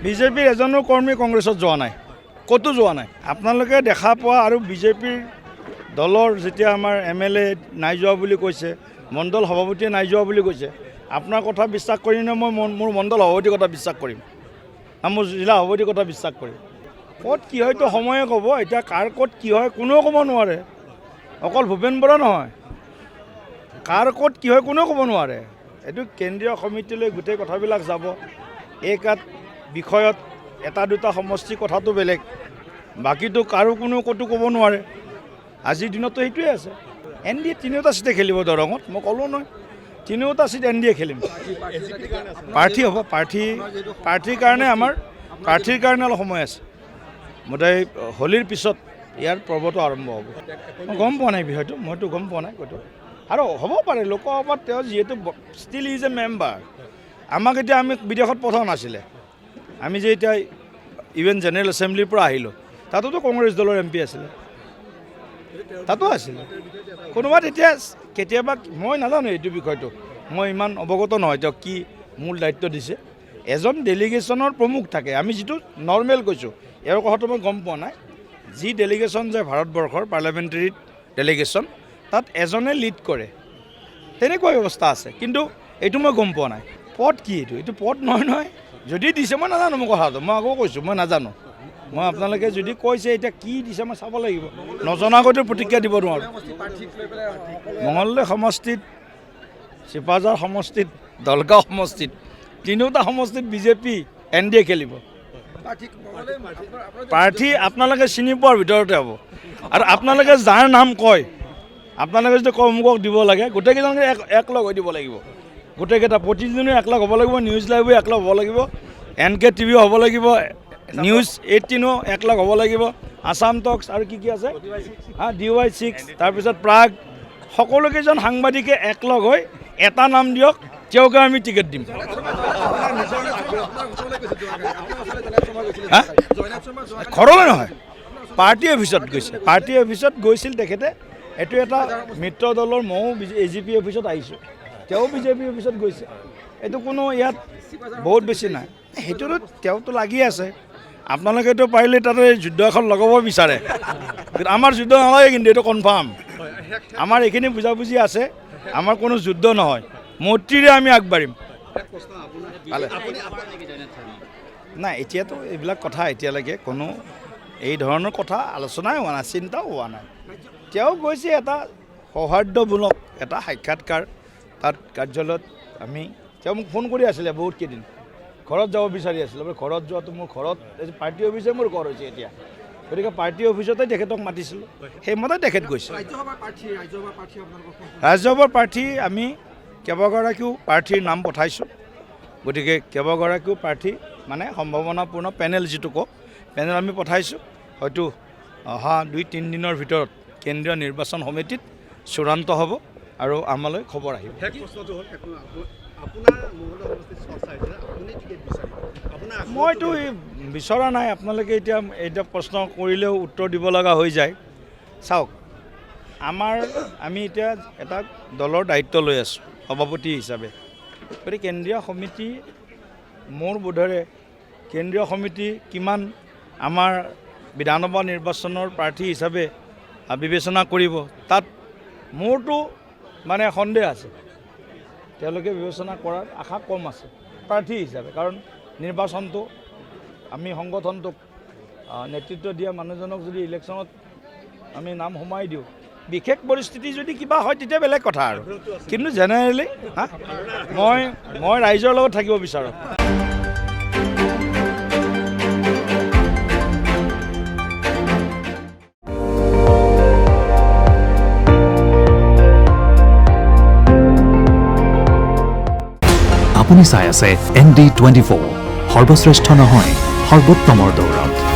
বিজেপিৰ এজনো কৰ্মী কংগ্ৰেছত যোৱা নাই, ক'তো যোৱা নাই। আপোনালোকে দেখা পোৱা আৰু বিজেপিৰ দলৰ যেতিয়া আমাৰ MLA নাই যোৱা বুলি কৈছে, মণ্ডল সভাপতিয়ে নাই যোৱা বুলি কৈছে, আপোনাৰ কথা বিশ্বাস কৰিনে মই মোৰ মণ্ডল সভাপতিৰ কথা বিশ্বাস কৰিম, মোৰ জিলা সভাপতিৰ কথা বিশ্বাস কৰিম। ক'ত কি হয়তো সময়ে ক'ব। এতিয়া কাৰ ক'ত কি হয় কোনেও ক'ব নোৱাৰে, অকল ভূপেন বৰা নহয়, কাৰ ক'ত কি হয় কোনেও ক'ব নোৱাৰে। এইটো কেন্দ্ৰীয় সমিতিলৈ গোটেই কথাবিলাক যাব। এইকাত বিষয়ত এটা দুটা সমষ্টি কথাটো বেলেগ, বাকীটো কাৰো কোনেও ক'তো ক'ব নোৱাৰে। আজিৰ দিনততো সেইটোৱে আছে। NDA 3টা চিটে খেলিব দৰঙত, মই ক'লোঁ নহয় 3টা চিট NDA খেলিম। প্ৰাৰ্থী হ'ব, প্ৰাৰ্থীৰ কাৰণে আমাৰ প্ৰাৰ্থীৰ কাৰণে অলপ সময় আছে। মোটাই হোলীৰ পিছত ইয়াৰ পৰ্বটো আৰম্ভ হ'ব। মই গম পোৱা নাই বিষয়টো, মইতো গম পোৱা নাই ক'তো। আৰু হ'ব পাৰে লোকসভাত তেওঁ যিহেতু ষ্টিল ইজ এ মেম্বাৰ। আমাক এতিয়া আমি বিদেশত পঠোৱা নাছিলে। আমি যে এতিয়া ইভেন জেনেৰেল এছেম্বলিৰ পৰা আহিলোঁ, তাতোতো কংগ্ৰেছ দলৰ MP আছিলে, তাতো আছিলে। কোনোবা তেতিয়া কেতিয়াবা মই নাজানো এইটো বিষয়টো, মই ইমান অৱগত নহয় তেওঁ কি মূল দায়িত্ব দিছে। এজন ডেলিগেশ্যনৰ প্ৰমুখ থাকে, আমি যিটো নৰ্মেল কৈছোঁ ইয়াৰ কথাটো মই গম পোৱা নাই। যি ডেলিগেশ্যন যায় ভাৰতবৰ্ষৰ পাৰ্লামেণ্টাৰী ডেলিগেশ্যন, তাত এজনে লিড কৰে, তেনেকুৱা ব্যৱস্থা আছে। কিন্তু এইটো মই গম পোৱা নাই পদ কি, এইটো পদ নহয়। যদি দিছে মই নাজানো, মোৰ কথাটো মই আকৌ কৈছোঁ মই নাজানো। মই আপোনালোকে যদি কৈছে এতিয়া কি দিছে মই চাব লাগিব, নজনাকৈতো প্ৰতিক্ৰিয়া দিব নোৱাৰোঁ। মঙলদৈ সমষ্টিত, চিপাঝাৰ সমষ্টিত, দলগাঁও সমষ্টিত, 3টা সমষ্টিত বিজেপি NDA খেলিব। প্ৰাৰ্থী আপোনালোকে চিনি পোৱাৰ ভিতৰতে হ'ব। আৰু আপোনালোকে যাৰ নাম কয়, আপোনালোকে যদি কয় অমুকক দিব লাগে, গোটেইকেইজনকে একলগ হৈ দিব লাগিব। গোটেইকেইটা প্ৰতিদিনে একলগ হ'ব লাগিব, নিউজ লাইভো একলগ হ'ব লাগিব, NK TV হ'ব লাগিব, নিউজ 18ও একলগ হ'ব লাগিব, আছাম টক্স আৰু কি আছে DY6, তাৰপিছত প্ৰাগ, সকলোকেইজন সাংবাদিকে একলগ হৈ এটা নাম দিয়ক, তেওঁকে আমি টিকেট দিম। ঘৰলৈ নহয়, পাৰ্টি অফিচত গৈছে, পাৰ্টি অফিচত গৈছিল তেখেতে। এইটো এটা মিত্ৰ দলৰ, ময়ো AGP অফিচত আহিছোঁ, তেওঁ বিজেপি অফিচত গৈছে। এইটো কোনো ইয়াত বহুত বেছি নাই, সেইটোতো তেওঁতো লাগি আছে। আপোনালোকেতো পাৰিলে তাতে যুদ্ধ এখন লগাব বিচাৰে, আমাৰ যুদ্ধ নালাগে কিন্তু এইটো কনফাৰ্ম। আমাৰ এইখিনি বুজাবুজি আছে, আমাৰ কোনো যুদ্ধ নহয়, মৈত্ৰীৰে আমি আগবাঢ়িম। নাই এতিয়াতো এইবিলাক কথা এতিয়ালৈকে কোনো এই ধৰণৰ কথা আলোচনাই হোৱা নাই, চিন্তাও হোৱা নাই। তেওঁ গৈছে এটা সৌহাৰ্দ্যমূলক এটা সাক্ষাৎকাৰ, তাত কাৰ্যালয়ত তেওঁ মোক ফোন কৰি আছিলে বহুত কেইদিন, ঘৰত যাব বিচাৰি আছিলে। ঘৰত যোৱাটো মোৰ ঘৰত পাৰ্টি অফিচে মোৰ ঘৰ হৈছে এতিয়া, গতিকে পাৰ্টি অফিচতে তেখেতক মাতিছিলোঁ, সেইমতে তেখেত গৈছে। ৰাজ্যসভাৰ প্ৰাৰ্থী আমি কেইবাগৰাকীও প্ৰাৰ্থীৰ নাম পঠাইছোঁ। গতিকে কেইবাগৰাকীও প্ৰাৰ্থী মানে সম্ভাৱনাপূৰ্ণ পেনেল যিটো কওঁ, পেনেল আমি পঠাইছোঁ। হয়তো অহা 2-3 দিনৰ ভিতৰত কেন্দ্ৰীয় নিৰ্বাচন সমিতিত চূড়ান্ত হ'ব আৰু আমালৈ খবৰ আহিব। মইতো বিচৰা নাই, আপোনালোকে এতিয়া প্ৰশ্ন কৰিলেও উত্তৰ দিব লগা হৈ যায়। চাওক, আমি এতিয়া এটা দলৰ দায়িত্ব লৈ আছোঁ সভাপতি হিচাপে। গতিকে কেন্দ্ৰীয় সমিতি, মোৰ বোধেৰে কেন্দ্ৰীয় সমিতি কিমান আমাৰ বিধানসভা নিৰ্বাচনৰ প্ৰাৰ্থী হিচাপে বিবেচনা কৰিব, তাত মোৰতো মানে সন্দেহ আছে। তেওঁলোকে বিবেচনা কৰাৰ আশা কম আছে প্ৰাৰ্থী হিচাপে, কাৰণ নিৰ্বাচনটো আমি সংগঠনটোক নেতৃত্ব দিয়া মানুহজনক যদি ইলেকশ্যনত আমি নাম সোমাই দিওঁ, বিশেষ পৰিস্থিতি যদি কিবা হয় তেতিয়া বেলেগ কথা আৰু। কিন্তু জেনেৰেলি মই ৰাইজৰ লগত থাকিব বিচাৰোঁ। আপুনি চাই আছে ND24, সৰ্বশ্ৰেষ্ঠ নহয় সৰ্বোত্তমৰ দৌৰত।